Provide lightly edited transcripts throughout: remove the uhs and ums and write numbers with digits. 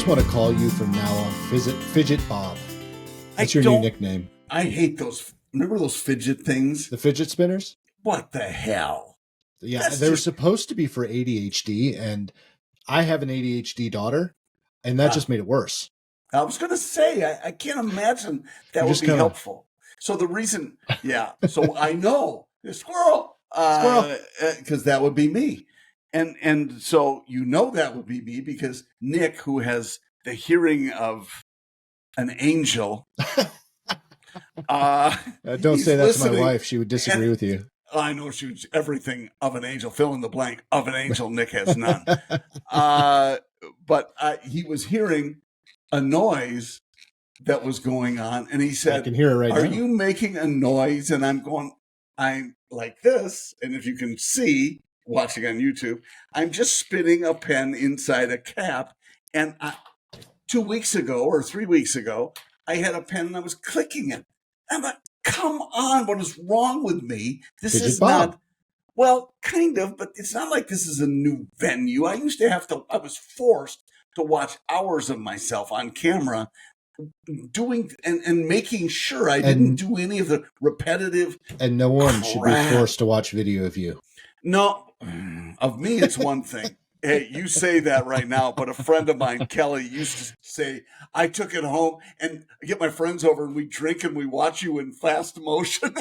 just want to call you from now on Fidget Bob. That's your new nickname. I hate those. Remember those fidget things? The fidget spinners? What the hell? Yeah, they're supposed to be for ADHD, and I have an ADHD daughter, and that just made it worse. I was going to say, I can't imagine that would be helpful. So the reason, so I know, squirrel, because that would be me. And so that would be me because Nick, who has the hearing of an angel. Don't say that to my wife. She would disagree with you. I know she was everything of an angel. Fill in the blank of an angel. Nick has none. But he was hearing a noise that was going on. And he said, I can hear it right now. Are you making a noise? And I'm like this. And if you can see, watching on YouTube, I'm just spinning a pen inside a cap. And 2 weeks ago or 3 weeks ago, I had a pen and I was clicking it. I'm like, come on, what is wrong with me? This is not, well, kind of, but it's not like this is a new venue. I was forced to watch hours of myself on camera doing and making sure I didn't do any of the repetitive. And no one should be forced to watch video of you. No, of me, it's one thing. Hey, you say that right now, but a friend of mine, Kelly, used to say, I took it home and I get my friends over and we drink and we watch you in fast motion.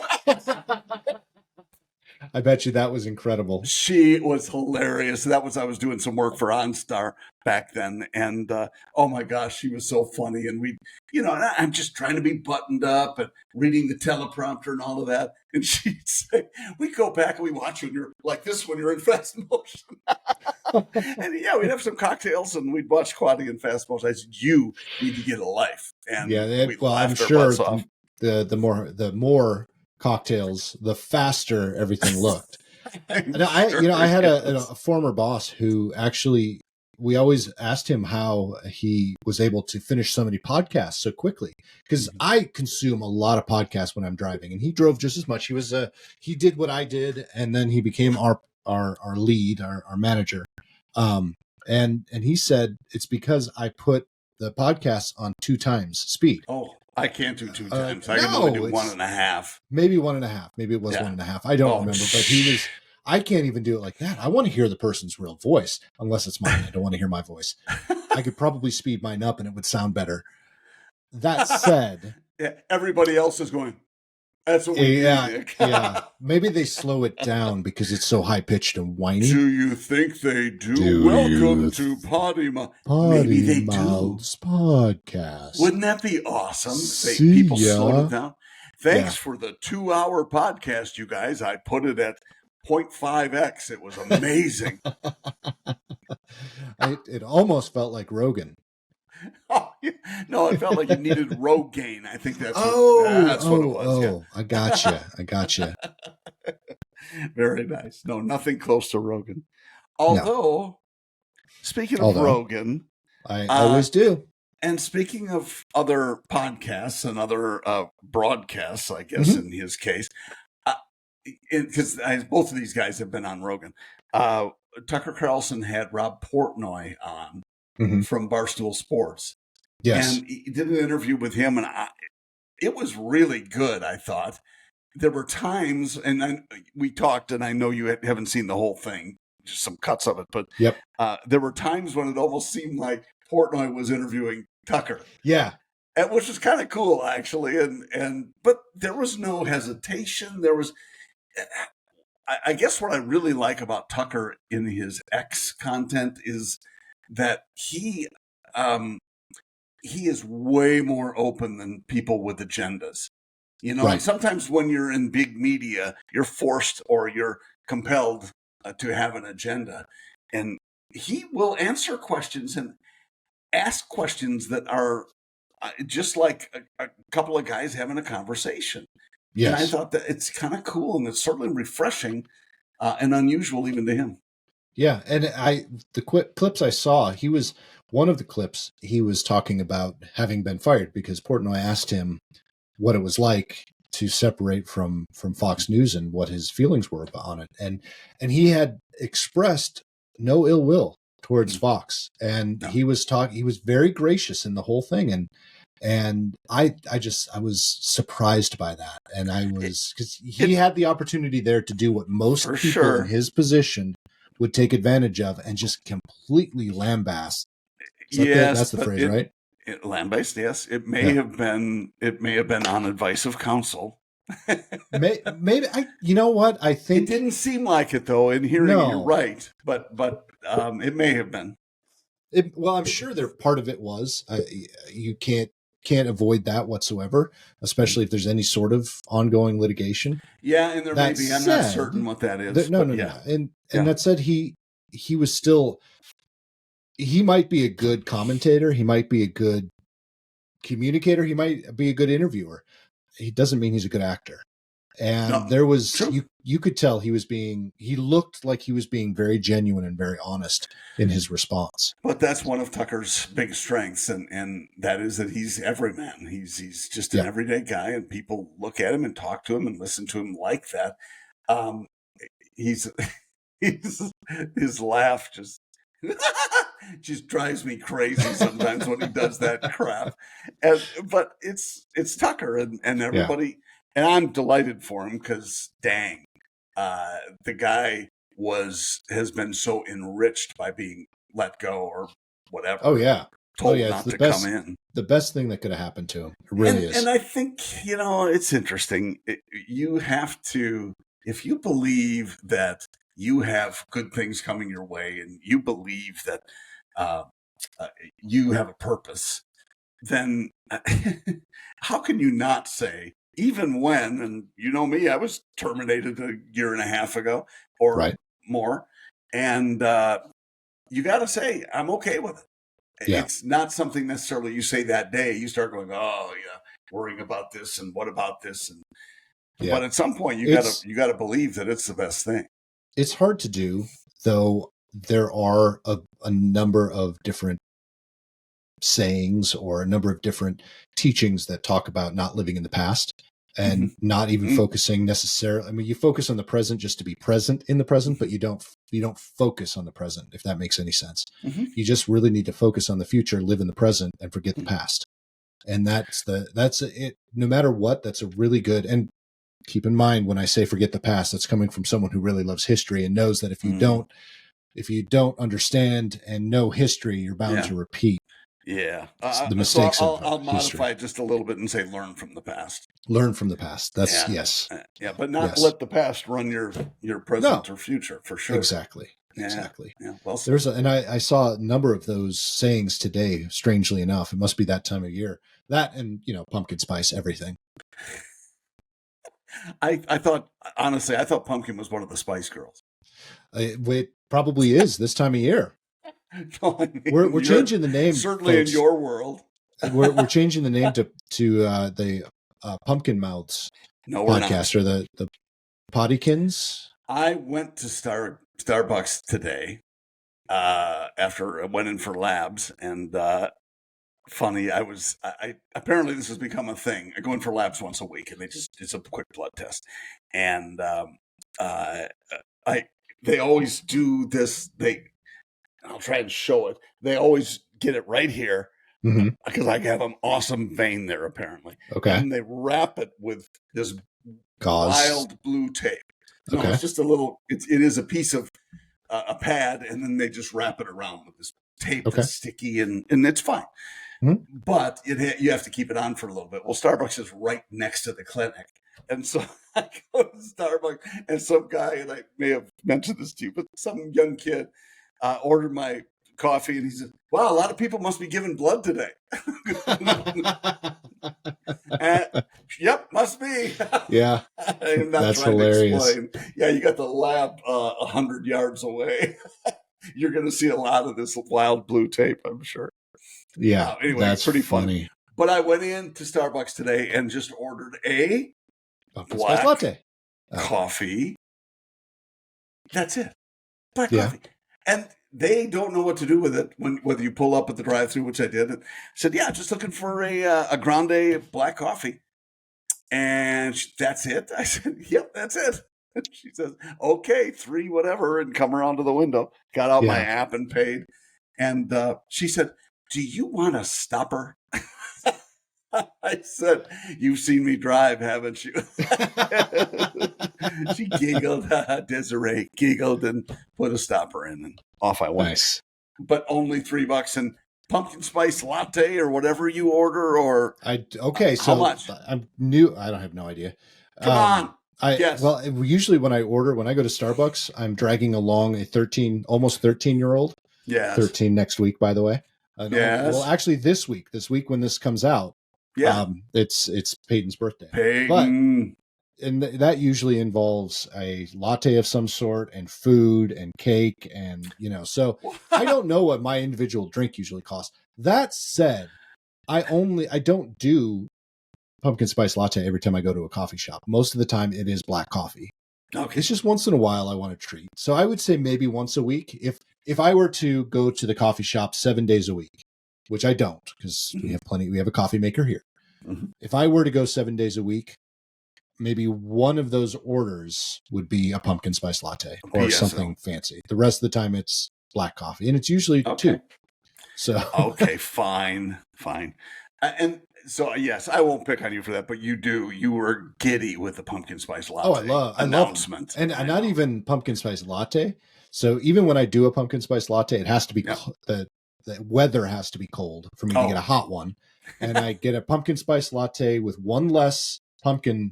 I bet you that was incredible. She was hilarious. I was doing some work for OnStar back then. And, oh my gosh, she was so funny. And I'm just trying to be buttoned up and reading the teleprompter and all of that. And she'd say, we go back and we watch you and you're like this when you're in fast motion. And we'd have some cocktails and we'd watch Quaddy in fast motion. I said, you need to get a life. And I'm sure the more cocktails, the faster everything looked. I had a former boss who actually, we always asked him how he was able to finish so many podcasts so quickly, because I consume a lot of podcasts when I'm driving, and he drove just as much. He did what I did, and then he became our lead, our manager. And he said it's because I put the podcast on 2 times speed. Oh, I can't do 2 times. I can only do 1.5. Maybe 1.5. Maybe it was 1.5. I don't remember, but I can't even do it like that. I want to hear the person's real voice, unless it's mine. I don't want to hear my voice. I could probably speed mine up and it would sound better. That said, everybody else is going, that's what we do. Yeah. Maybe they slow it down because it's so high pitched and whiny. Do you think they do? Welcome to PoddiMouths. Maybe they do. Podcast. Wouldn't that be awesome? People slow it down. Thanks for the 2-hour podcast, you guys. I put it at 0.5x. It was amazing. It almost felt like Rogan. Oh, no, it felt like you needed Rogaine. I think that's what it was. Yeah. I gotcha. Very nice. No, nothing close to Rogan. Although, speaking of Rogan, I always do. And speaking of other podcasts and other broadcasts, I guess in his case, because both of these guys have been on Rogan. Tucker Carlson had Rob Portnoy on from Barstool Sports. Yes. And he did an interview with him, and it was really good, I thought. There were times, and we talked, and I know you haven't seen the whole thing, just some cuts of it, but there were times when it almost seemed like Portnoy was interviewing Tucker. Yeah. Which was kind of cool, actually. But there was no hesitation. There was, I guess what I really like about Tucker in his X content is that he is way more open than people with agendas. Sometimes when you're in big media, you're forced or you're compelled to have an agenda. And he will answer questions and ask questions that are just like a couple of guys having a conversation. Yes. And I thought that it's kind of cool, and it's certainly refreshing and unusual even to him. Yeah, and the clips I saw, one of the clips, he was talking about having been fired because Portnoy asked him what it was like to separate from Fox News and what his feelings were on it. And he had expressed no ill will towards Fox, and No. he was very gracious in the whole thing, and I was surprised by that, and I was, because he had the opportunity there to do what most people in his position would take advantage of, and just completely lambast. That's the phrase, right? Lambast, yes. It may have been on advice of counsel. Maybe you know what, I think it didn't seem like it though. In hearing it, you're right, but it may have been. Well, I'm sure part of it was. You can't avoid that whatsoever, especially if there's any sort of ongoing litigation. Yeah, and there may be. I'm not certain what that is. No. And that said, he was still. He might be a good commentator. He might be a good communicator. He might be a good interviewer. He doesn't mean he's a good actor. And there was, you could tell he looked like he was being very genuine and very honest in his response. But that's one of Tucker's big strengths, and that is that he's everyman. He's just an everyday guy, and people look at him and talk to him and listen to him like that. His laugh just drives me crazy sometimes when he does that crap. But it's Tucker and everybody, and I'm delighted for him because dang, the guy has been so enriched by being let go or whatever. Oh yeah. Told not to come in. The best thing that could have happened to him. It really is. And I think, it's interesting. You have to, if you believe that you have good things coming your way and you believe that you have a purpose, then how can you not say, even when, and you know me, I was terminated a year and a half ago or more, and you got to say, I'm okay with it. Yeah. It's not something necessarily you say that day. You start going, oh yeah, worrying about this and what about this, and but at some point you got to believe that it's the best thing. It's hard to do, though. There are a number of different sayings or a number of different teachings that talk about not living in the past and not even focusing necessarily. I mean, you focus on the present just to be present in the present, but you don't focus on the present, if that makes any sense. You just really need to focus on the future, live in the present, and forget the past. And that's it. No matter what, that's a really good. And keep in mind, when I say forget the past, that's coming from someone who really loves history and knows that if you don't understand and know history, you're bound to repeat. Yeah. The mistakes I'll modify it just a little bit and say learn from the past. Learn from the past. That's yes. Yeah, but not let the past run your present or future, for sure. Exactly. Yeah. Exactly. Yeah. Well, and I saw a number of those sayings today, strangely enough. It must be that time of year. That and, pumpkin spice, everything. I thought Pumpkin was one of the Spice Girls. It probably is this time of year. No, I mean, we're changing the name. Certainly folks. In your world. we're changing the name to the PoddiMouths podcast, or the PoddiCins. I went to Starbucks today after I went in for labs, and funny, I apparently this has become a thing. I go in for labs once a week, and it's a quick blood test, and they always do this. I'll try and show it. They always get it right here because I have an awesome vein there, apparently. Okay. And they wrap it with this gauze, wild blue tape. No, it's just a little. It is a piece of a pad, and then they just wrap it around with this tape that's sticky, and it's fine. But you have to keep it on for a little bit. Well, Starbucks is right next to the clinic. And so I go to Starbucks, and some guy, and I may have mentioned this to you, but some young kid ordered my coffee, and he said, wow, a lot of people must be giving blood today. Yep, must be. Yeah, I'm not that's trying hilarious. To explain. Yeah, you got the lab 100 yards away. You're going to see a lot of this wild blue tape, I'm sure. Yeah, anyway, that's pretty funny. But I went in to Starbucks today and just ordered a black latte coffee. That's it. Black coffee. And they don't know what to do with it whether you pull up at the drive-thru, which I did. And I said, yeah, just looking for a grande black coffee. And that's it. I said, yep, that's it. She says, okay, 3 whatever, and come around to the window. Got out my app and paid. And she said, do you want a stopper? I said, you've seen me drive, haven't you? She giggled. Desiree giggled and put a stopper in, and off I went. Nice. But only $3 and pumpkin spice latte or whatever you order, or how much? I'm new. I don't have no idea. Come on. Yes. Well, usually when I go to Starbucks, I'm dragging along a almost 13-year-old. Yes. 13 next week, by the way. Yes. Well, actually this week when this comes out, it's Peyton's birthday. Peyton. And that usually involves a latte of some sort and food and cake and, so I don't know what my individual drink usually costs. That said, I don't do pumpkin spice latte every time I go to a coffee shop. Most of the time it is black coffee. Okay. It's just once in a while I want a treat. So I would say maybe once a week. If I were to go to the coffee shop 7 days a week, which I don't because we have a coffee maker here. Mm-hmm. If I were to go 7 days a week, maybe one of those orders would be a pumpkin spice latte or something fancy. The rest of the time it's black coffee, and it's usually 2. So okay, fine. And so yes, I won't pick on you for that, but you were giddy with the pumpkin spice latte. I love and not even pumpkin spice latte. So even when I do a pumpkin spice latte, it has to be the weather has to be cold for me to get a hot one, and I get a pumpkin spice latte with one less pumpkin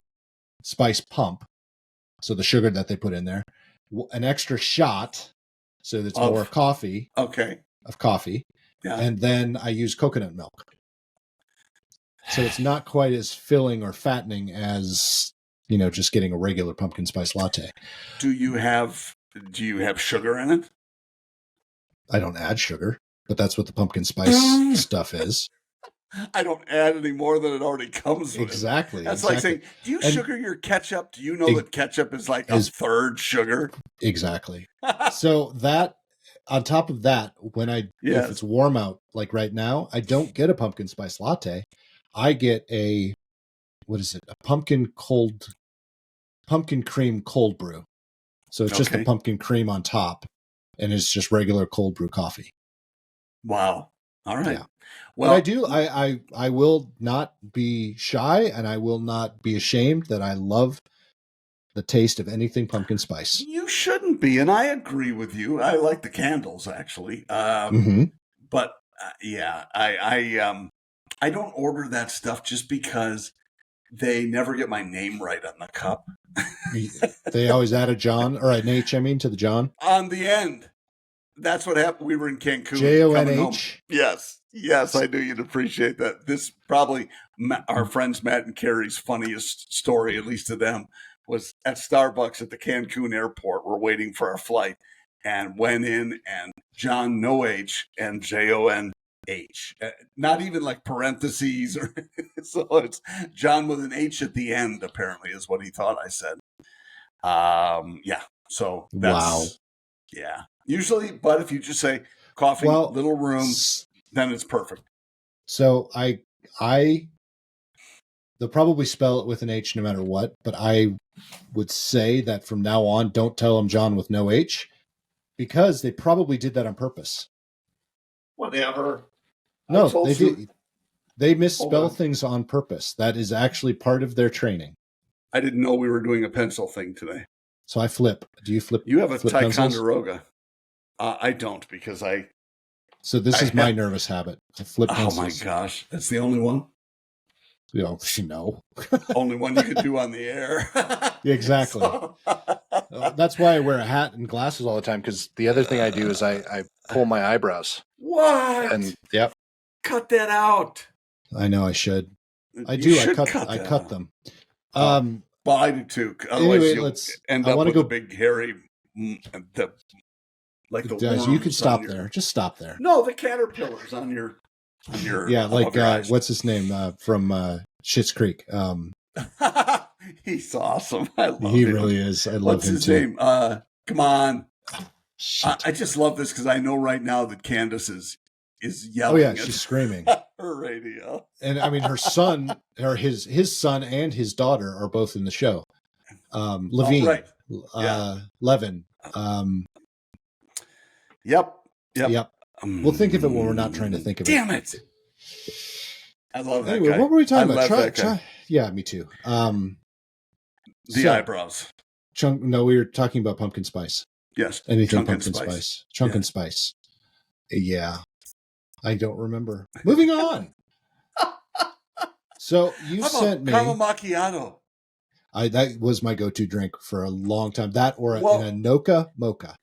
spice pump, so the sugar that they put in there, an extra shot, so that's more coffee. Okay. Of coffee, and then I use coconut milk, so it's not quite as filling or fattening as just getting a regular pumpkin spice latte. Do you have sugar in it? I don't add sugar, but that's what the pumpkin spice stuff is. I don't add any more than it already comes with. Exactly. That's like saying, do you sugar your ketchup? Do you know that ketchup is like a third sugar? Exactly. So that, on top of that, if it's warm out, like right now, I don't get a pumpkin spice latte. I get a pumpkin cream cold brew. So it's just the pumpkin cream on top, and it's just regular cold brew coffee. Wow. All right. Yeah. Well, I will not be shy, and I will not be ashamed that I love the taste of anything pumpkin spice. You shouldn't be, and I agree with you. I like the candles, actually. But I don't order that stuff just because they never get my name right on the cup. They always add a John or an H, to the John on the end. That's what happened. We were in Cancun. JONH. Yes, I knew you'd appreciate that. This probably our friends Matt and Carrie's funniest story, at least to them, was at Starbucks at the Cancun airport. We're waiting for our flight and went in, and John no H and JONH. Not even like parentheses or so it's John with an H at the end, apparently, is what he thought I said. So that's usually, but if you just say coffee, little room, then it's perfect. So they'll probably spell it with an H no matter what, but I would say that from now on, don't tell them John with no H, because they probably did that on purpose. Whatever. No, they did. They misspell things on purpose. That is actually part of their training. I didn't know we were doing a pencil thing today. So I flip. Do you flip? You have a Ticonderoga. I don't, because I. So this is my nervous habit. I flip pencils. Oh my gosh, that's the only one. No. Only one you could do on the air. Exactly. That's why I wear a hat and glasses all the time, because the other thing I do is I pull my eyebrows. What? And yep. Cut that out. I know I should. I do. I cut them. Well, I do too. Otherwise, anyway, you'll end up with a big hairy. You can stop there. Just stop there. No, the caterpillars on your. What's his name from Schitt's Creek? He's awesome. I love him. He really is. I love him too. What's his name? Come on. I just love this because I know right now that Candace is yelling. Oh yeah, she's screaming. Her radio. And I mean, her son, or his son and his daughter are both in the show. Levine. Oh, right. Levin. Yep. We'll think of it when we're not trying to think of it. Damn it! I love that Anyway, guy. what were we talking about? That guy. Yeah, me too. The eyebrows. No, we were talking about pumpkin spice. Yes. Anything pumpkin spice. Chunk and spice. Yeah. I don't remember. Moving on. So you sent me caramel macchiato. That was my go-to drink for a long time. That or an Anoka mocha.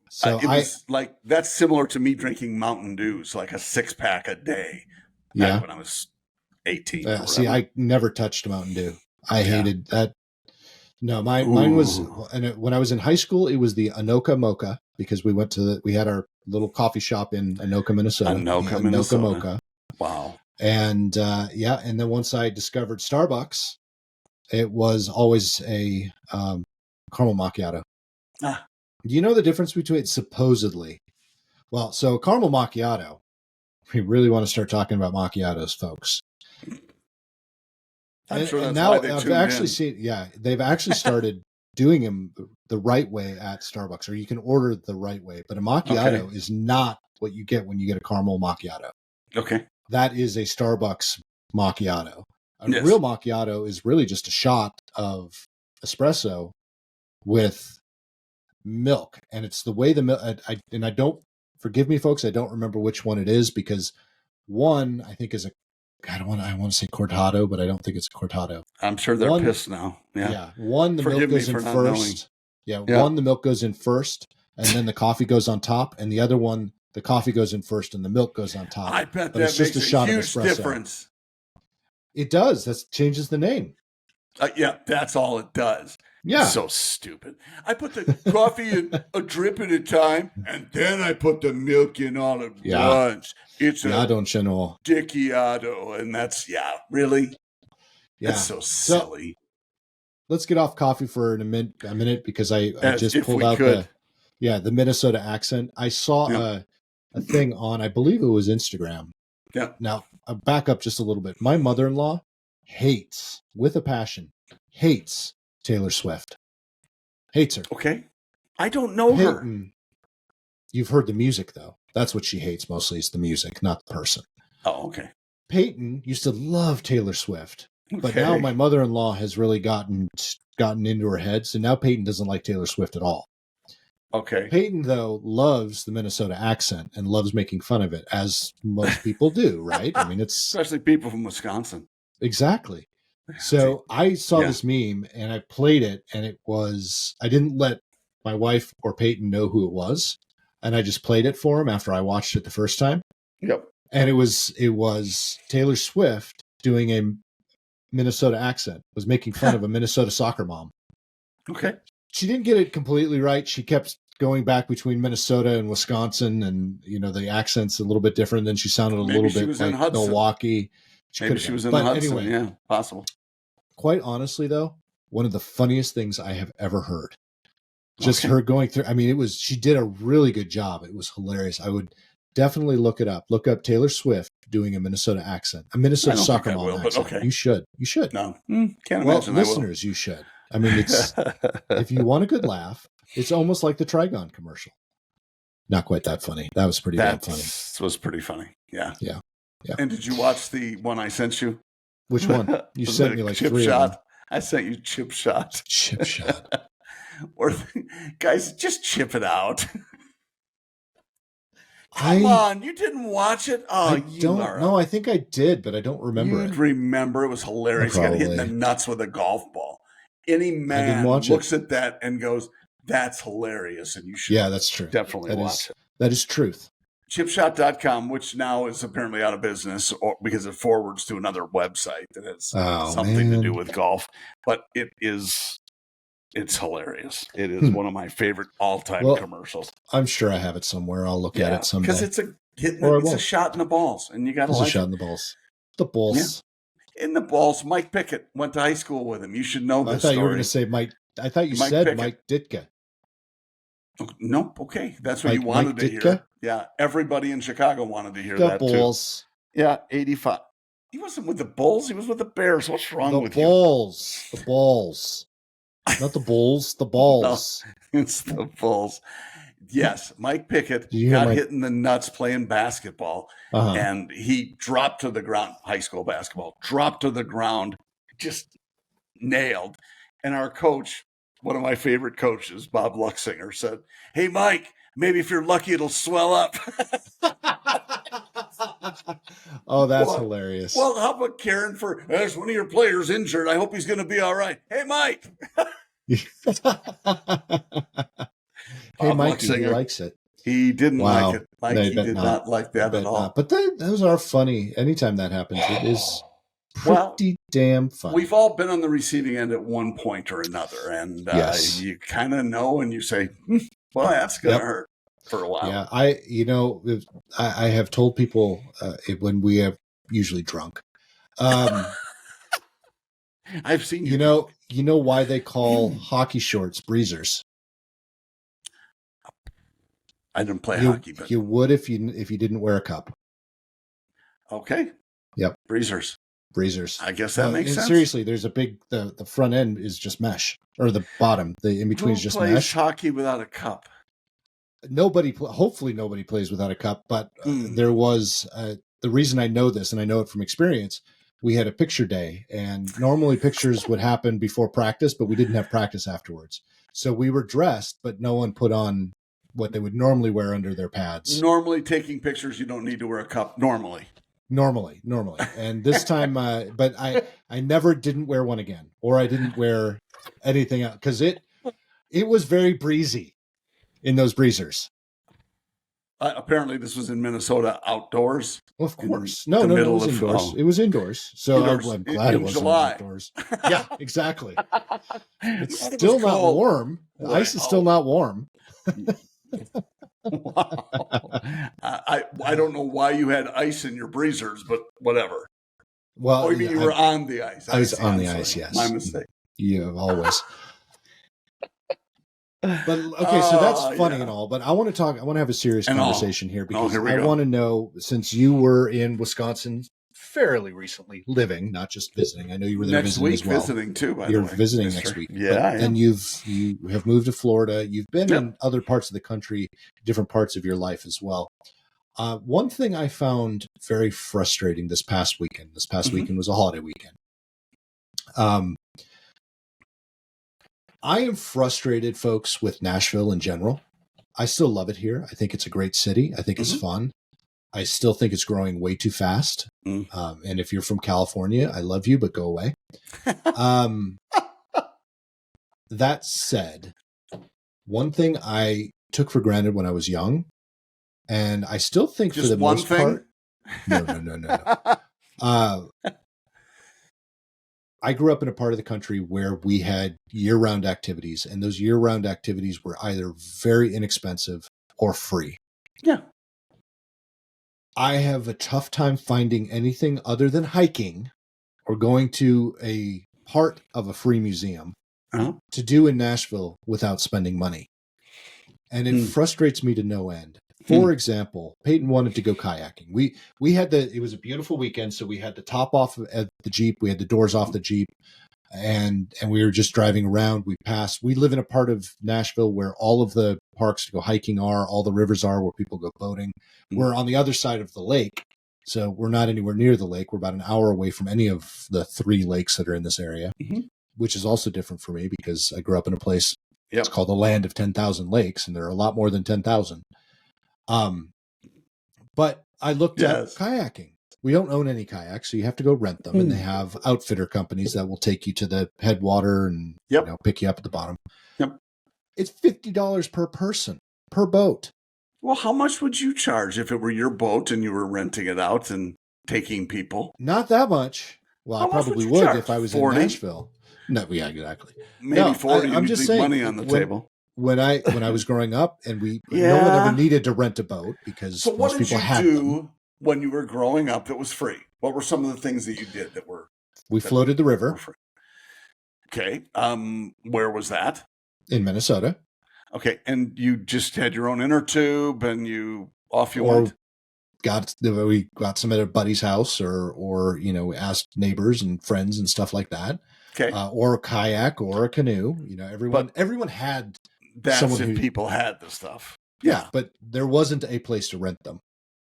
So it was like that's similar to me drinking Mountain Dews, like a 6-pack a day. Yeah, when I was 18. I never touched Mountain Dew. I hated that. No, mine was, and when I was in high school, it was the Anoka mocha because we had our little coffee shop in Anoka, Minnesota. Anoka mocha. Wow. And and then once I discovered Starbucks, it was always a caramel macchiato. Do you know the difference between it supposedly? Well, so caramel macchiato, we really want to start talking about macchiatos, folks. I'm sure that's now why they I've tuned actually in. seen, they've actually started doing them the right way at Starbucks, or you can order it the right way. But a macchiato is not what you get when you get a caramel macchiato. Okay. That is a Starbucks macchiato. A real macchiato is really just a shot of espresso with milk, and it's the way the milk. I don't, forgive me, folks, I don't remember which one it is because one I think is I want to say cortado, but I don't think it's a cortado. I'm sure they're pissed now. Yeah. One, the milk goes in first. One, the milk goes in first, and then the coffee goes on top, and the other one, the coffee goes in first, and the milk goes on top. I bet that makes a huge difference. It does. That changes the name. That's all it does. Yeah. It's so stupid. I put the coffee in a drip at a time, and then I put the milk in all at once. It's a Dickiato, and that's, really? Yeah. That's so silly. So, let's get off coffee for a minute because I just pulled out the Minnesota accent. I saw a thing on, I believe it was Instagram. Yeah. Now, I'll back up just a little bit. My mother-in-law hates, with a passion, Taylor Swift. Hates her. Okay. I don't know her. You've heard the music, though. That's what she hates mostly, is the music, not the person. Oh, okay. Peyton used to love Taylor Swift. But now my mother-in-law has really gotten into her head, so now Peyton doesn't like Taylor Swift at all. Okay. Peyton, though, loves the Minnesota accent and loves making fun of it, as most people do, right? I mean, it's... Especially people from Wisconsin. Exactly. So I saw this meme, and I played it, and it was... I didn't let my wife or Peyton know who it was, and I just played it for him after I watched it the first time. Yep. And it was Taylor Swift doing a Minnesota accent, was making fun of a Minnesota soccer mom. Okay. She didn't get it completely right. She kept going back between Minnesota and Wisconsin, and the accent's a little bit different. Then she sounded a little bit like Milwaukee. Maybe she was in Hudson. Anyway, yeah, possible. Quite honestly, though, one of the funniest things I have ever heard. Just her going through. I mean, she did a really good job. It was hilarious. I would definitely look it up. Look up Taylor Swift doing a Minnesota accent, a Minnesota soccer mom accent. Okay. You should. No, can't imagine. Listeners, you should. I mean, it's if you want a good laugh, it's almost like the Trigon commercial. Not quite that funny. That was pretty damn funny. That was pretty funny. Yeah. Yeah. And did you watch the one I sent you? Which one? You sent me like Chip 3 Shot. of them. I sent you Chip Shot. Chip Shot. Guys, just chip it out. Come on, you didn't watch it? Oh, No, I think I did, but I don't remember You'd remember. It was hilarious. He got hit in the nuts with a golf ball. Any man looks at that and goes, that's hilarious, and you should that's true. Definitely watch it. That is truth. Chipshot.com, which now is apparently out of business because it forwards to another website that has something to do with golf. But it's hilarious. It is one of my favorite all-time commercials. I'm sure I have it somewhere. I'll look at it someday. Because it's a shot in the balls, and you got to like it. It's a shot in the balls. The balls. Yeah. In the balls. Mike Pickett went to high school with him. You should know this story. I thought you were going to say Mike. I thought you said Pickett. Mike Ditka. Nope. Okay. That's what you wanted to hear. Yeah. Everybody in Chicago wanted to hear that Bulls. Too. Yeah. 85. He wasn't with the Bulls. He was with the Bears. What's wrong with you? The Bulls. Not the Bulls, the No, balls. it's the Bulls. Yes, Mike Pickett Did you hear got Mike? hit in the nuts playing basketball, Uh-huh. and he dropped to the ground. High school basketball, dropped to the ground, just nailed. And our coach, one of my favorite coaches, Bob Luxinger, said, "Hey, Mike, maybe if you're lucky, it'll swell up." Oh, that's hilarious. Well, how about Karen for, there's one of your players injured. I hope he's going to be all right. Hey, Mike. Hey, Mikey, he likes it. He didn't like it. Mikey did not like that at all. But those are funny. Anytime that happens, it is pretty damn funny. We've all been on the receiving end at one point or another, and yes. You kind of know, and you say, well, that's going to hurt for a while. Yeah, I have told people when we have usually drunk. I've seen you know why they call hockey shorts breezers. I didn't play hockey, but you would if you didn't wear a cup. Okay. Yep. Breezers. I guess that makes sense. Seriously, there's a big the front end is just mesh, or the bottom, the in between is just plays mesh. Hockey without a cup. Hopefully nobody plays without a cup, but there was the reason I know this, and I know it from experience. We had a picture day, and normally pictures would happen before practice, but we didn't have practice afterwards. So we were dressed, but no one put on what they would normally wear under their pads. Normally taking pictures, you don't need to wear a cup. Normally. And this time, but I never didn't wear one again, or I didn't wear anything else, because it was very breezy in those breezers. Apparently this was in Minnesota outdoors. Well, of course. No, it was indoors. It was indoors. So I'm glad it wasn't outdoors. Yeah, exactly. It's still not warm. The ice is still not warm. Wow. I don't know why you had ice in your breezers, but whatever. Well, you mean you were on the ice? I was on the ice, yes. My mistake. You always. But okay, so that's funny and all, but I want to have a serious conversation here, because I want to know, since you were in Wisconsin fairly recently, living, not just visiting. I know you were there next week as well. Visiting too. By You're the way. visiting next week. Yeah, and you have moved to Florida. You've been in other parts of the country, different parts of your life as well. One thing I found very frustrating this past weekend. This past weekend was a holiday weekend. I am frustrated, folks, with Nashville in general. I still love it here. I think it's a great city. I think it's fun. I still think it's growing way too fast. And if you're from California, I love you, but go away. That said, one thing I took for granted when I was young, and I still think just for the most part, no. I grew up in a part of the country where we had year-round activities, and those year-round activities were either very inexpensive or free. Yeah. I have a tough time finding anything other than hiking or going to a part of a free museum to do in Nashville without spending money. And it frustrates me to no end. For example, Peyton wanted to go kayaking. We had it was a beautiful weekend, so we had the top off of the Jeep, we had the doors off the Jeep, and we were just driving around. We live in a part of Nashville where all of the parks to go hiking are, all the rivers are, where people go boating. We're on the other side of the lake, so we're not anywhere near the lake. We're about an hour away from any of the 3 lakes that are in this area, which is also different for me because I grew up in a place it's called the land of 10,000 lakes, and there are a lot more than 10,000. But I looked at kayaking. We don't own any kayaks, so you have to go rent them, and they have outfitter companies that will take you to the headwater and pick you up at the bottom. It's $50 per person, per boat. Well, how much would you charge if it were your boat and you were renting it out and taking people? Not that much. Well, I probably would if I was 40? In Nashville. No, yeah, exactly. Maybe 40. I'm just saying, money on the table. When I was growing up, and no one ever needed to rent a boat because most people had them. So what did you do when you were growing up that was free? What were some of the things that you did that were? We floated the river. Okay. Where was that? In Minnesota. Okay, and you just had your own inner tube, and you went. We got some at a buddy's house, or asked neighbors and friends and stuff like that. Okay. Or a kayak or a canoe. You know, everyone had That's if people had the stuff. Yeah, but there wasn't a place to rent them.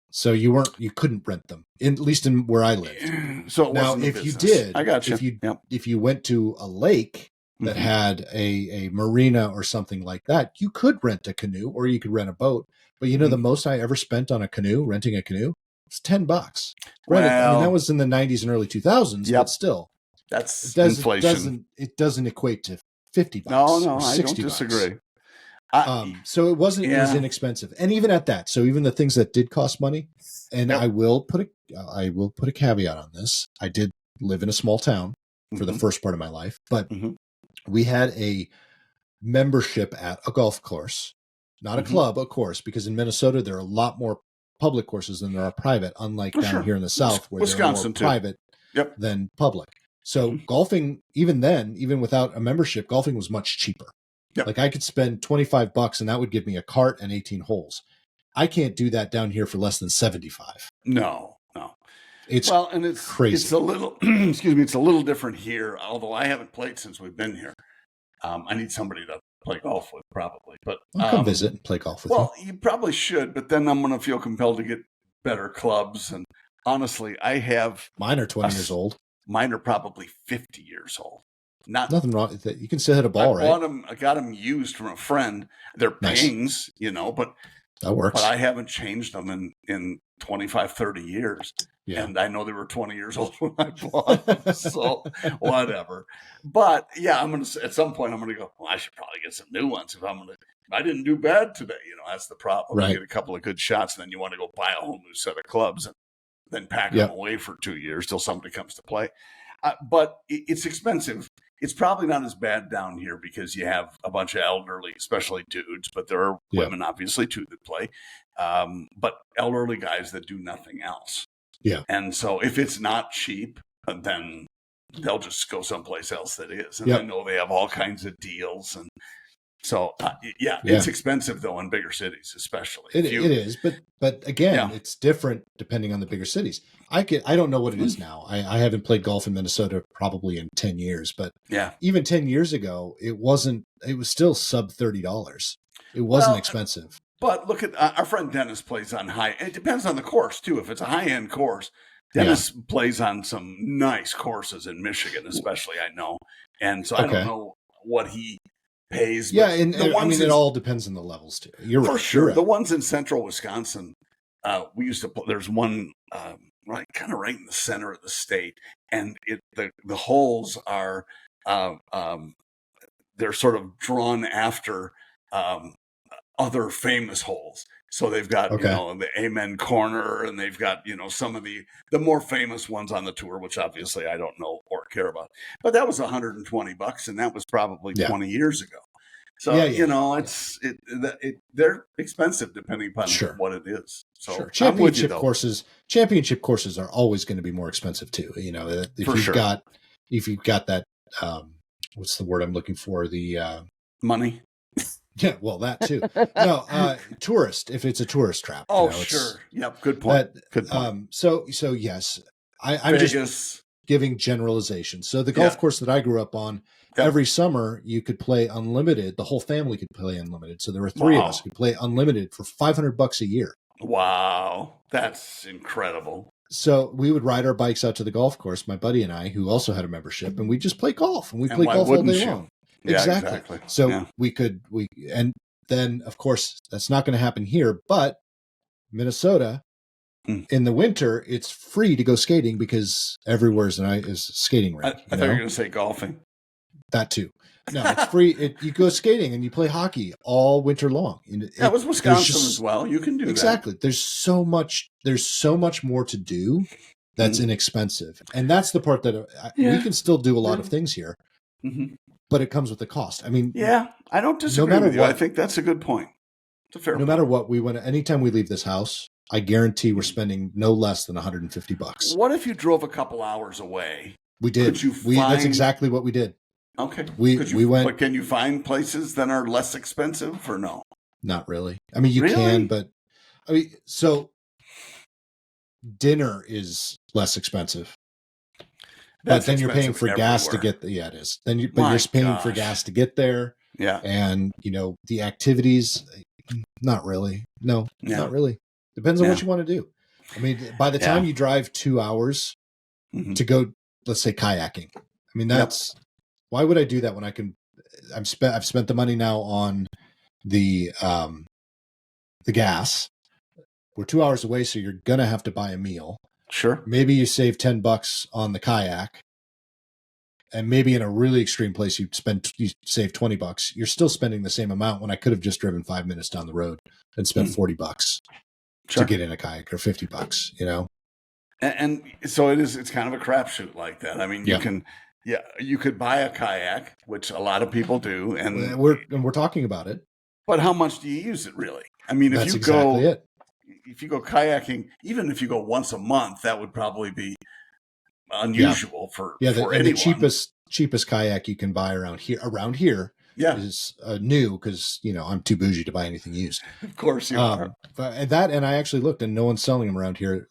So you couldn't rent them, at least in where I lived. So it now, wasn't if business. you did, I got you. If you went to a lake that had a marina or something like that, you could rent a canoe or you could rent a boat. But you know, the most I ever spent on renting a canoe, was $10. Granted, I mean, that was in the 90s and early 2000s, but still, that's inflation. It doesn't equate to $50 no, or $60. I don't disagree. So it wasn't as inexpensive, and even at that, so even the things that did cost money, and I will put a caveat on this. I did live in a small town for the first part of my life, but we had a membership at a golf course, not a club, of course, because in Minnesota there are a lot more public courses than there are private, unlike down here in the South where Wisconsin there are more private than public. So golfing, even then, even without a membership, golfing was much cheaper. Like I could spend $25 and that would give me a cart and 18 holes. I can't do that down here for less than 75. No. It's crazy. It's a little, excuse me, it's a little different here. Although I haven't played since we've been here. I need somebody to play golf with probably, but I'll come visit and play golf with you. Well, you probably should, but then I'm going to feel compelled to get better clubs. And honestly, mine are 20 years old. Mine are probably 50 years old. Nothing wrong with it. You can still hit a ball, right? I got them used from a friend. They're pings, but that works. But I haven't changed them in 25, 30 years. Yeah. And I know they were 20 years old when I bought them, so whatever. But yeah, at some point I'm gonna go, well, I should probably get some new ones if I didn't do bad today. That's the problem. Right. You get a couple of good shots and then you want to go buy a whole new set of clubs and then pack them away for 2 years till somebody comes to play. But it's expensive. It's probably not as bad down here because you have a bunch of elderly, especially dudes, but there are women obviously too that play. But elderly guys that do nothing else. Yeah. And so if it's not cheap, then they'll just go someplace else that is. And I know they have all kinds of deals. And so, it's expensive though in bigger cities, especially. It is. But again, it's different depending on the bigger cities. I don't know what it is now. I haven't played golf in Minnesota probably in 10 years, but even 10 years ago, it was still sub $30. It wasn't expensive. But look at our friend Dennis plays on it depends on the course too. If it's a high-end course, Dennis plays on some nice courses in Michigan, especially, I know. And so I don't know what he pays. Yeah, and it all depends on the levels too. You're right. For sure. Right. The ones in central Wisconsin, we used to play. There's one right in the center of the state, and the holes are they're sort of drawn after other famous holes. So they've got the Amen Corner, and they've got some of the more famous ones on the tour, which obviously I don't know or care about. But that was $120, and that was probably 20 years ago. So they're expensive depending upon what it is. So championship courses are always going to be more expensive too. If you've got that what's the word I'm looking for? The money. Yeah, well, that too. No, tourist. If it's a tourist trap. Oh, sure. Yep. Good point. Good point. So yes, I'm just giving generalizations. So the golf course that I grew up on, every summer you could play unlimited. The whole family could play unlimited. So there were three of us who could play unlimited for $500 a year. Wow, that's incredible. So we would ride our bikes out to the golf course, my buddy and I, who also had a membership, and we just play golf, and we play golf all day long. Yeah, exactly. So and then of course that's not going to happen here, but Minnesota in the winter, it's free to go skating because everywhere is skating rink. I thought you were going to say golfing. That too. No, it's free. You go skating and you play hockey all winter long. That was Wisconsin as well. You can do exactly. That. There's so much more to do that's inexpensive, and that's the part that we can still do a lot of things here. Mm-hmm. But it comes with the cost. I mean, I don't disagree with you. I think that's a good point. It's a fair point. No matter what, anytime we leave this house, I guarantee we're spending no less than $150. What if you drove a couple hours away? We did. That's exactly what we did. Okay. We went. But can you find places that are less expensive or no? Not really. I mean, you can, but so dinner is less expensive. but then you're paying for gas to get it is. But you're paying for gas to get there. Yeah. And, the activities, not really. No, not really. Depends on what you want to do. I mean, by the time you drive 2 hours to go, let's say kayaking, I mean, why would I do that when I've spent the money now on the gas. We're 2 hours away, so you're going to have to buy a meal. Sure. Maybe you save $10 on the kayak. And maybe in a really extreme place, you save $20. You're still spending the same amount when I could have just driven 5 minutes down the road and spent $40 to get in a kayak, or $50, And so it's kind of a crapshoot like that. I mean, you could buy a kayak, which a lot of people do, and we're talking about it. But how much do you use it really? I mean, if you go kayaking, even if you go once a month, that would probably be unusual for anyone. The cheapest kayak you can buy around here is new, because I'm too bougie to buy anything used. Of course you are. And I actually looked, and no one's selling them around here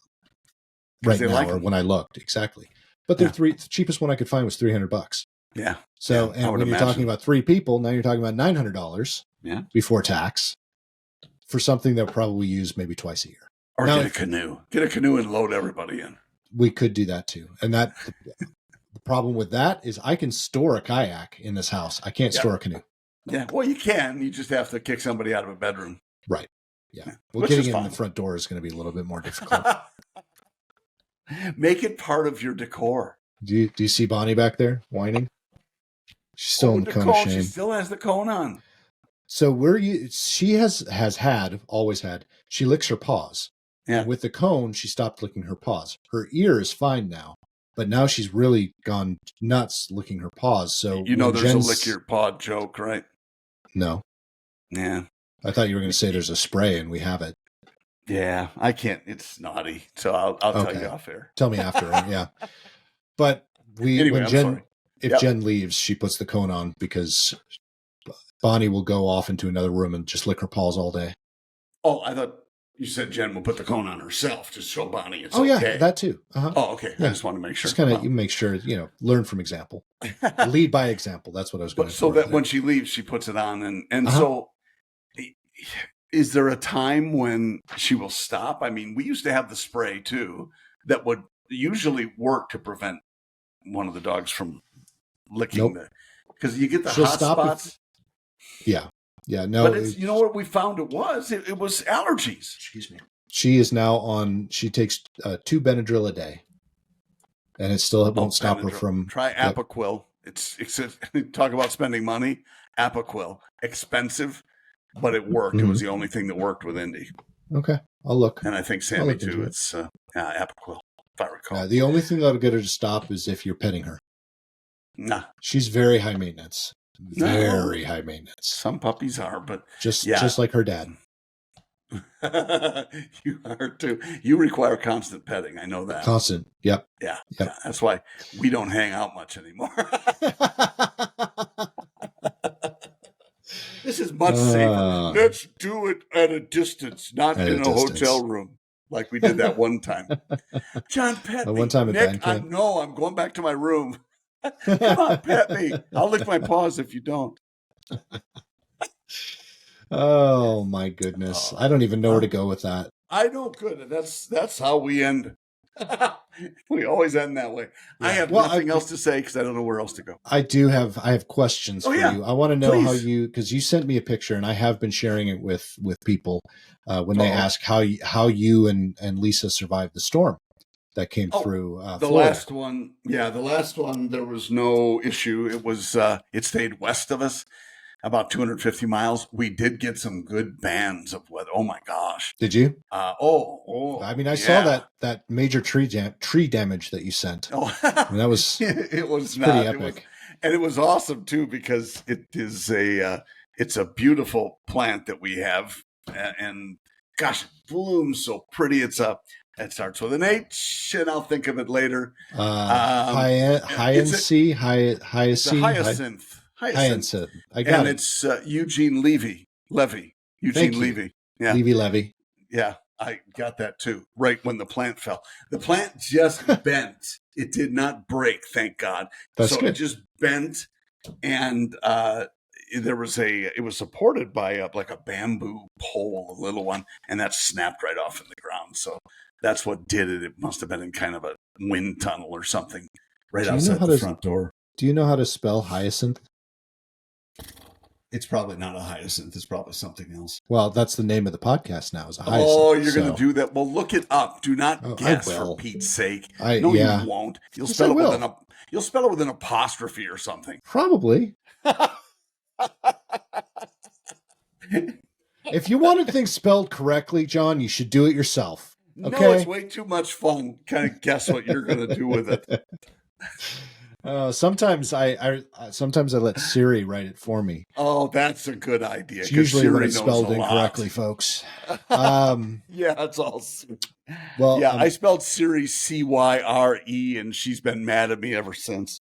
right now, or when I looked. Exactly. But the cheapest one I could find was $300. Yeah. So and when you're talking about 3 people, now you're talking about $900 before tax for something they'll probably use maybe twice a year. Or get a canoe. Get a canoe and load everybody in. We could do that too. And the problem with that is I can store a kayak in this house. I can't store a canoe. Yeah. Well, you can. You just have to kick somebody out of a bedroom. Right. Yeah. Well, getting in the front door is going to be a little bit more difficult. Make it part of your decor. Do you see Bonnie back there whining? She's still in the cone of shame. She still has the cone on. So she has always had, she licks her paws. Yeah. And with the cone, she stopped licking her paws. Her ear is fine now, but now she's really gone nuts licking her paws. So there's a lick your paw joke, right? No. Yeah. I thought you were going to say there's a spray and we have it. Yeah, I can't. It's naughty. So I'll tell you off air. Tell me after. Yeah. But if Jen leaves, she puts the cone on because Bonnie will go off into another room and just lick her paws all day. Oh, I thought you said Jen will put the cone on herself to show Bonnie it's okay. Oh, yeah, that too. Uh-huh. Oh, okay. Yeah. I just want to make sure. Just kind of make sure, learn from example. Lead by example. That's what I was going to say. So that when she leaves, she puts it on. And so is there a time when she will stop? I mean, we used to have the spray too that would usually work to prevent one of the dogs from licking because you get the hot spots. Yeah. No. But what we found it was allergies. Excuse me. She is now she takes 2 Benadryl a day, and it still won't stop her from. Try Apoquil. It's talk about spending money. Apoquil, expensive, but it worked. Mm-hmm. It was the only thing that worked with Indy. Okay, I'll look. And I think Sammy too. It's Apoquil, if I recall. The only thing that'll get her to stop is if you're petting her. Nah, she's very high maintenance. Very high maintenance. Some puppies are, but just like her dad. You are too. You require constant petting. I know that. Constant. Yep. Yeah. That's why we don't hang out much anymore. This is much safer. Let's do it at a distance, not in a hotel room like we did that one time. John, pet me. One time at Nick, I'm going back to my room. Come on, pet me. I'll lick my paws if you don't. Oh my goodness! I don't even know where to go with that. I know. Good. That's how we end. We always end that way. Yeah. I have nothing else to say because I don't know where else to go. I have questions for you. I want to know because you sent me a picture and I have been sharing it with people when they ask how you and Lisa survived the storm that came through the Florida. The last one, there was no issue. It was, it stayed west of us about 250 miles. We did get some good bands of weather. Oh my gosh. Did you? I mean, I saw that major tree damage that you sent. Oh, I mean, that was, it was pretty epic. And it was awesome too, because it is it's a beautiful plant that we have. And gosh, it blooms so pretty. It starts with an H, and I'll think of it later. Hyacinth. Hyacinth. I got it. And it's Eugene Levy. Eugene Levy. Yeah. Levy. Yeah, I got that too. Right when the plant fell. The plant just bent It did not break, thank God. That's so good. It just bent, and it was supported by like a bamboo pole, a little one, and that snapped right off in the ground. So that's what did it. It must have been in kind of a wind tunnel or something right outside the front door. Do you know how to spell hyacinth? It's probably not a hyacinth. It's probably something else. Well, that's the name of the podcast now, is a hyacinth. Oh, you're going to do that? Well, look it up. Do not guess, for Pete's sake. You won't. You'll spell it with an apostrophe or something. Probably. If you wanted things spelled correctly, John, you should do it yourself. Okay? No, it's way too much fun. Kind of guess what you're going to do with it. Sometimes I let Siri write it for me. Oh, that's a good idea. It's usually Siri when it's spelled incorrectly, folks. Yeah, it's all. Well, yeah, I spelled Siri Cyre, and she's been mad at me ever since.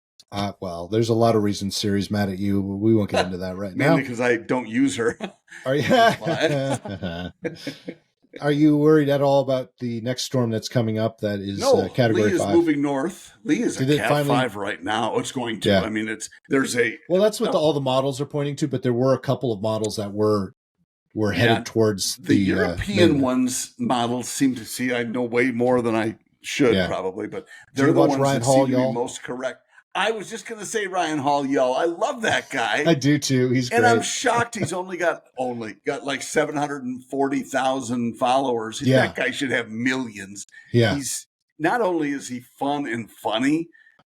Well, there's a lot of reasons Siri's mad at you. But we won't get into that right now. Mainly because I don't use her. Are you? Are you worried at all about the next storm that's coming up? That is Category 5. Lee is moving north. Lee is a Cat 5 right now. It's going to. Yeah. I mean, Well, that's what all the models are pointing to. But there were a couple of models that were headed towards the European models seem to see. I know way more than I should probably, but they're the ones that seem to be most correct. I was just going to say Ryan Hall, y'all. I love that guy. I do too. He's great. And I'm shocked he's only got like 740,000 followers. That guy should have millions. Yeah. He's not only is he fun and funny,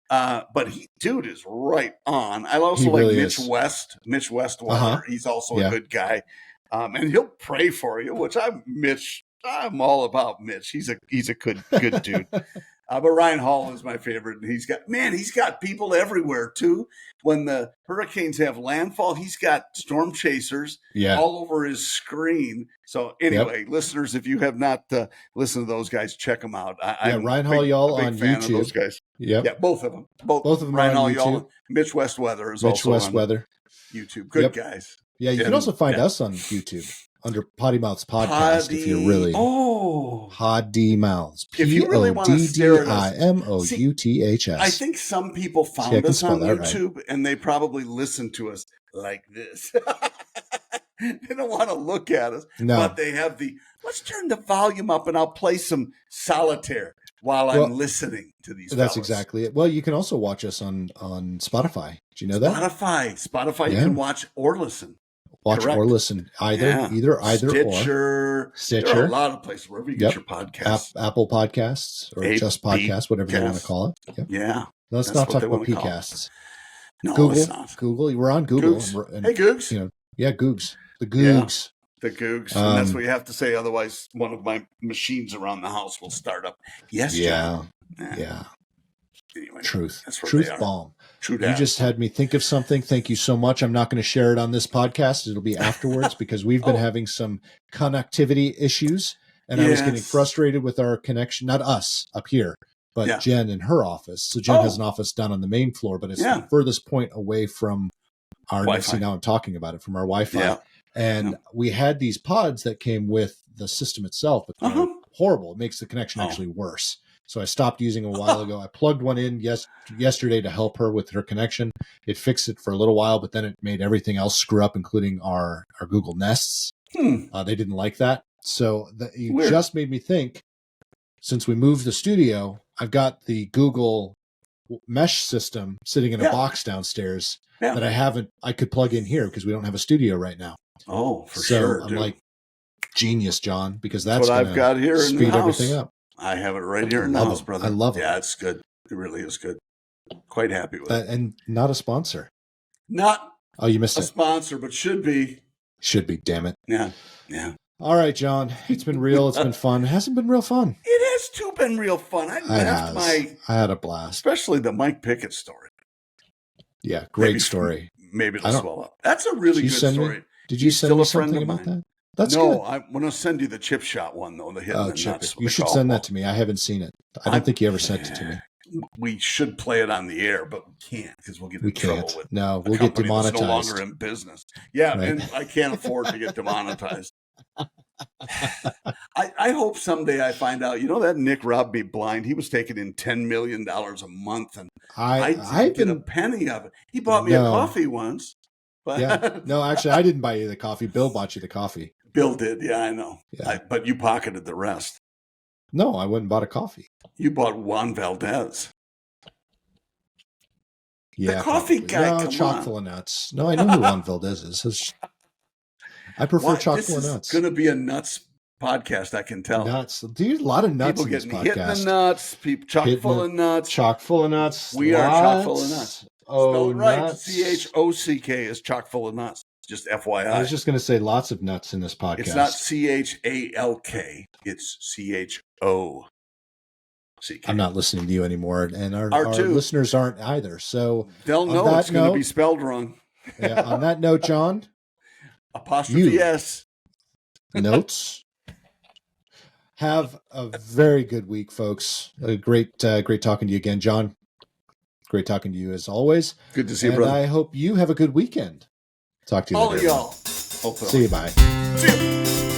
but dude is right on. I also like Mitch West. Mitch Westwater. He's also a good guy. And he'll pray for you, which I'm all about Mitch. He's a good dude. But Ryan Hall is my favorite. And he's got people everywhere too. When the hurricanes have landfall, he's got storm chasers all over his screen. So anyway, listeners, if you have not listened to those guys, check them out. Ryan Hall, y'all on fan YouTube. Of those guys. Yep. Yeah, both of them. Both of them. Ryan Hall, YouTube. y'all. Mitch Westweather is also on YouTube. Good guys. Yeah, you can also find us on YouTube under PoddiMouths podcast if you're really PoddiMouths. If you really want to stare at us, PoddiMouths. I think some people found us on YouTube and they probably listen to us like this. They don't want to look at us, but they have let's turn the volume up and I'll play some solitaire while I'm listening to these. That's exactly it. Well, you can also watch us on Spotify. Do you know that? Spotify, you can watch or listen. Watch or listen either Stitcher. There are a lot of places wherever you get your podcasts. Apple Podcasts or just podcasts, whatever you want to call it. Yep. Yeah. Let's not talk about PCasts. No, Google. It's not. Google. We're on Google. Hey, Googs. Googs. The Googs. The Googs. And that's what you have to say. Otherwise, one of my machines around the house will start up. Yes, John. Yeah. Anyway, Truth they bomb. True you just had me think of something. Thank you so much. I'm not going to share it on this podcast. It'll be afterwards because we've been having some connectivity issues and I was getting frustrated with our connection. Not us up here, but Jen in her office. So Jen has an office down on the main floor, but it's the furthest point away from our Wi-Fi. Now I'm talking about it, from our Wi-Fi. Yeah. And we had these pods that came with the system itself, but they're horrible. It makes the connection actually worse. So I stopped using it a while ago. I plugged one in yesterday to help her with her connection. It fixed it for a little while, but then it made everything else screw up, including our Google Nests. They didn't like that. So you just made me think, since we moved the studio, I've got the Google mesh system sitting in a box downstairs that I could plug in here because we don't have a studio right now. Oh, for sure. I'm like, genius, John, because that's what I've got here speed in the house. Everything up. I have it right here in the house, brother. I love it. Yeah, it's good. It really is good. Quite happy with it. And not a sponsor. Not you missed a sponsor, but should be. Should be, damn it. Yeah. All right, John. It's been real. It's been fun. It hasn't been real fun. It has too been real fun. I had a blast. Especially the Mike Pickett story. Yeah, great story. Maybe it'll swell up. That's a really good story. Did you send me something about that? That's good. No, I want to send you the chip shot one, though. The hidden nuts. You should send that to me. I haven't seen it. I don't think you ever sent it to me. We should play it on the air, but we can't because we'll get in trouble with No, we'll get demonetized. No longer in business. Yeah, right. And I can't afford to get demonetized. I hope someday I find out, that Nick robbed me blind. He was taking in $10 million a month, and I didn't get a penny of it. He bought me a coffee once. But yeah. No, actually, I didn't buy you the coffee. Bill bought you the coffee. Bill did. Yeah, I know. Yeah. But you pocketed the rest. No, I went and bought a coffee. You bought Juan Valdez. Yeah, the coffee probably. guy. No, chock full of nuts. No, I know who Juan Valdez is. I prefer chock full of nuts. It's going to be a nuts podcast, I can tell. Nuts. Dude, a lot of nuts people in this getting podcast. Hit in the nuts. People chock full of nuts. Chock full of nuts. We are chock full of nuts. Oh, right. nuts. CHOCK is chock full of nuts. Just FYI. I was just going to say lots of nuts in this podcast. It's not CHALK. It's CHO. I'm not listening to you anymore, and our listeners aren't either. So they'll know it's going to be spelled wrong. Yeah, on that note, John, apostrophe S. Notes. Have a very good week, folks. Great talking to you again, John. Great talking to you as always. Good to see you, brother. I hope you have a good weekend. Talk to you later. All of y'all. See you. Bye. See you.